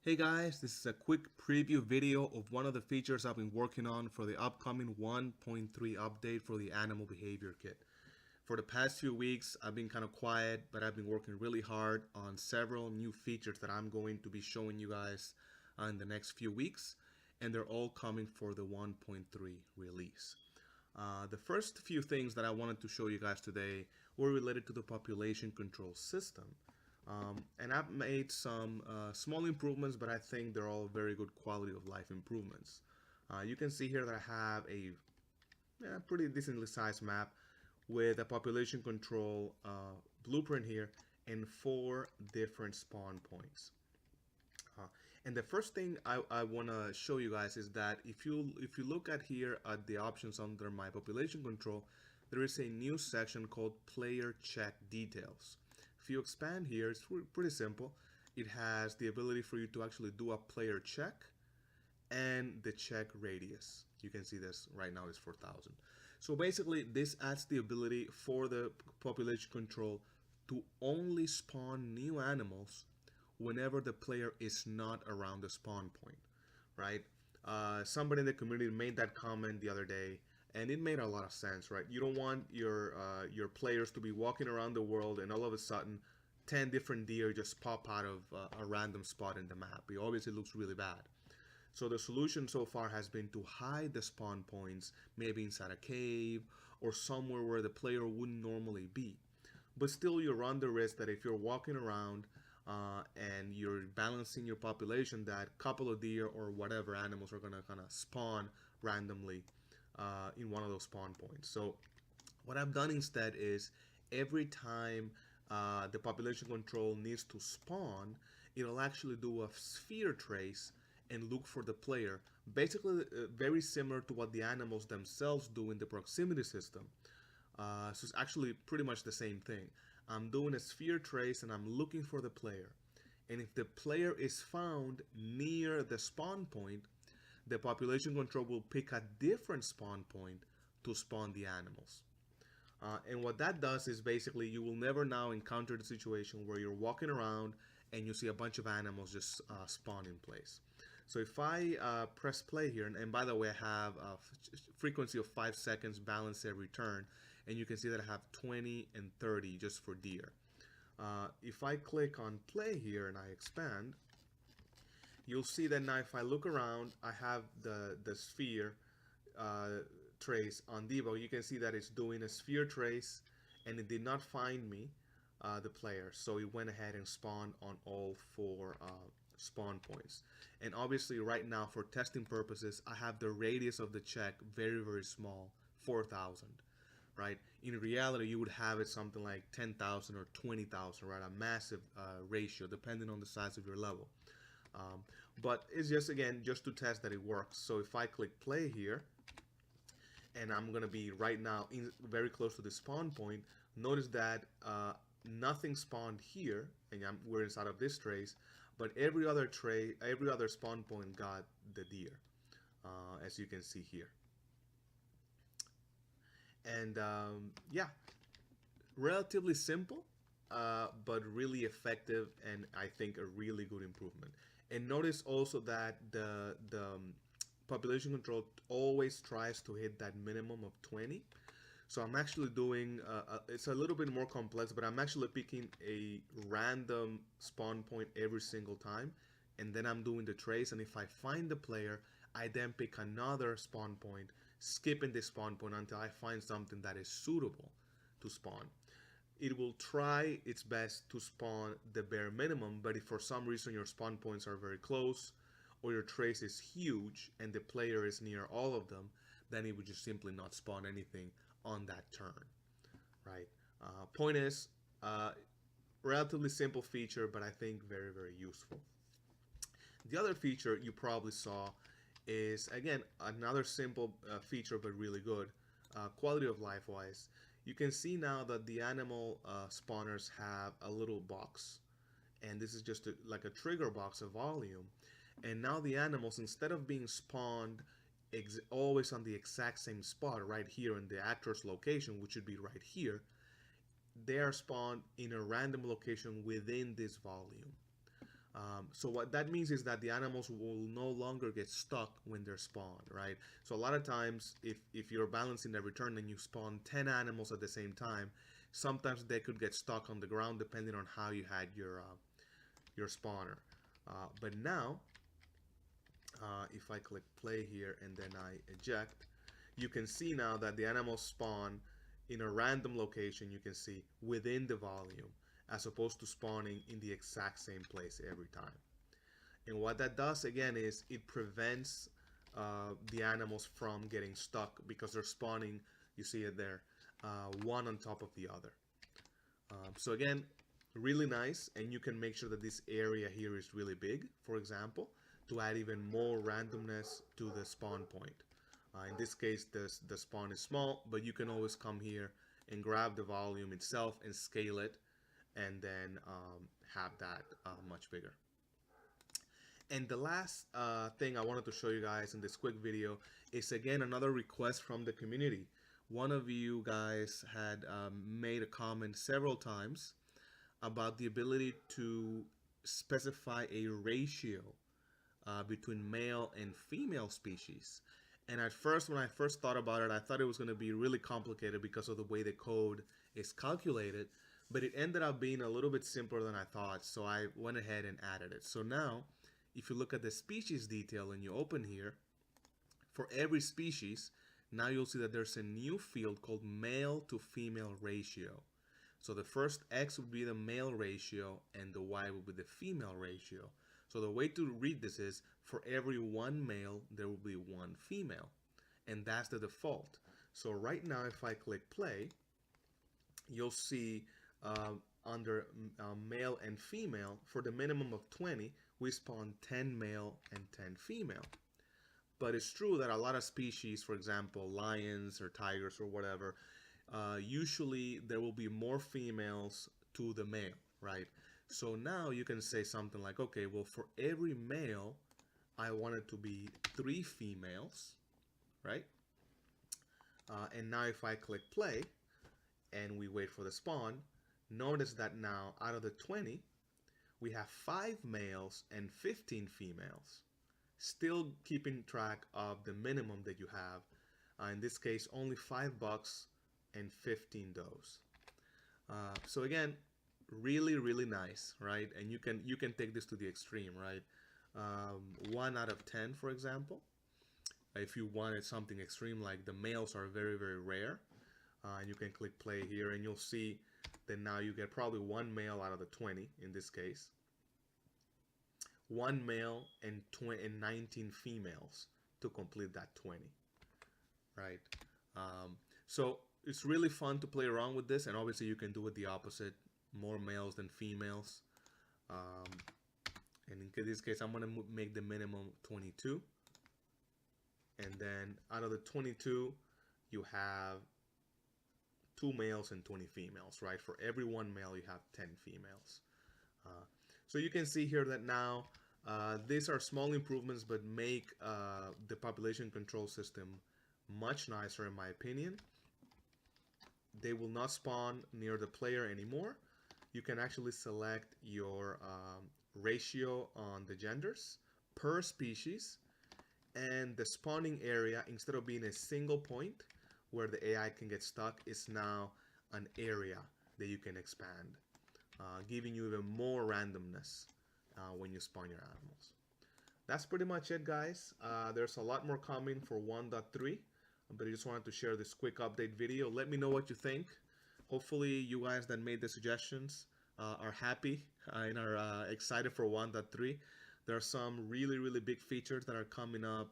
Hey guys, this is a quick preview video of one of the features I've been working on for the upcoming 1.3 update for the Animal Behavior Kit. For the past few weeks, I've been kind of quiet, but I've been working really hard on several new features that I'm going to be showing you guys in the next few weeks, and they're all coming for the 1.3 release. The first few things that I wanted to show you guys today were related to the population control system. And I've made some small improvements, but I think they're all very good quality of life improvements. You can see here that I have a pretty decently sized map with a population control blueprint here and 4 different spawn points. And the first thing I want to show you guys is that if you look at here at the options under my population control, there is a new section called player check details. If you expand here, it's pretty simple. It has the ability for you to actually do a player check and the check radius. You can see this right now is 4,000. So basically this adds the ability for the population control to only spawn new animals whenever the player is not around the spawn point, right? Somebody in the community made that comment the other day, and it made a lot of sense, right? You don't want your players to be walking around the world and all of a sudden 10 different deer just pop out of a random spot in the map. It obviously looks really bad. So the solution so far has been to hide the spawn points, maybe inside a cave or somewhere where the player wouldn't normally be. But still, you run the risk that if you're walking around and you're balancing your population, that couple of deer or whatever animals are gonna kind of spawn randomly in one of those spawn points. So what I've done instead is every time the population control needs to spawn, it'll actually do a sphere trace and look for the player. Basically, very similar to what the animals themselves do in the proximity system. So it's actually pretty much the same thing. I'm doing a sphere trace and I'm looking for the player. And if the player is found near the spawn point, the population control will pick a different spawn point to spawn the animals. And what that does is basically you will never now encounter the situation where you're walking around and you see a bunch of animals just spawn in place. So if I press play here, and by the way, I have a frequency of 5 seconds balance every turn, and you can see that I have 20 and 30 just for deer. If I click on play here and I expand, you'll see that now if I look around, I have the sphere trace on debug. You can see that it's doing a sphere trace and it did not find me, the player, so it went ahead and spawned on all 4 spawn points. And obviously right now for testing purposes, I have the radius of the check very small, 4,000. Right? In reality, you would have it something like 10,000 or 20,000, right? A massive ratio depending on the size of your level. But it's just, again, just to test that it works. So if I click play here, and I'm gonna be right now very close to the spawn point, notice that nothing spawned here, and we're inside of this trace, but every other spawn point got the deer, as you can see here. And yeah, relatively simple, but really effective, and I think a really good improvement. And notice also that the population control always tries to hit that minimum of 20. So I'm actually doing, it's a little bit more complex, but I'm actually picking a random spawn point every single time, and then I'm doing the trace, and if I find the player, I then pick another spawn point, skipping the spawn point until I find something that is suitable to spawn. It will try its best to spawn the bare minimum, but if for some reason your spawn points are very close, or your trace is huge and the player is near all of them, then it would just simply not spawn anything on that turn, right? Point is, relatively simple feature, but I think very useful. The other feature you probably saw is, again, another simple feature but really good, quality of life wise. You can see now that the animal spawners have a little box, and this is just like a trigger box of volume. And now the animals, instead of being spawned always on the exact same spot right here in the actor's location, which would be right here, they are spawned in a random location within this volume. So what that means is that the animals will no longer get stuck when they're spawned, right? So a lot of times, if you're balancing the return and you spawn 10 animals at the same time, sometimes they could get stuck on the ground depending on how you had your spawner. But now, if I click play here and then I eject, you can see now that the animals spawn in a random location, you can see, within the volume, as opposed to spawning in the exact same place every time. And what that does, again, is it prevents the animals from getting stuck because they're spawning, you see it there, one on top of the other. So again, really nice, and you can make sure that this area here is really big, for example, to add even more randomness to the spawn point. In this case, the spawn is small, but you can always come here and grab the volume itself and scale it, and then have that much bigger. And the last thing I wanted to show you guys in this quick video is, again, another request from the community. One of you guys had made a comment several times about the ability to specify a ratio between male and female species. And at first, when I first thought about it, I thought it was going to be really complicated because of the way the code is calculated, but it ended up being a little bit simpler than I thought, so I went ahead and added it. So now, if you look at the species detail and you open here, for every species, now you'll see that there's a new field called male to female ratio. So the first X would be the male ratio and the Y would be the female ratio. So the way to read this is, for every one male, there will be one female. And that's the default. So right now, if I click play, you'll see under male and female, for the minimum of 20, we spawn 10 male and 10 female. But it's true that a lot of species, for example, lions or tigers or whatever, usually there will be more females to the male, right? So now you can say something like, okay, well, for every male, I want it to be 3 females, right? And now if I click play and we wait for the spawn, notice that now out of the 20, we have 5 males and 15 females, still keeping track of the minimum that you have. In this case, only $5 and 15 does. So again, really nice, right? And you can take this to the extreme, right? 1 out of 10, for example. If you wanted something extreme, like the males are very rare, and you can click play here and you'll see that now you get probably 1 male out of the 20 in this case, 1 male and 19 females to complete that 20, right? So it's really fun to play around with this, and obviously you can do it the opposite, more males than females. And in this case, I'm gonna make the minimum 22, and then out of the 22, you have 2 males and 20 females, right? For every 1 male, you have 10 females. So you can see here that now these are small improvements, but make the population control system much nicer, in my opinion. They will not spawn near the player anymore. You can actually select your ratio on the genders per species, and the spawning area, instead of being a single point where the AI can get stuck, is now an area that you can expand, giving you even more randomness when you spawn your animals. That's pretty much it, guys. There's a lot more coming for 1.3, but I just wanted to share this quick update video. Let me know what you think. Hopefully you guys that made the suggestions are happy and are excited for 1.3. There are some really big features that are coming up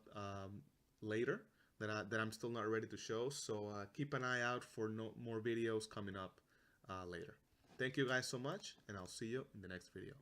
later that I'm still not ready to show. So keep an eye out for more videos coming up later. Thank you guys so much, and I'll see you in the next video.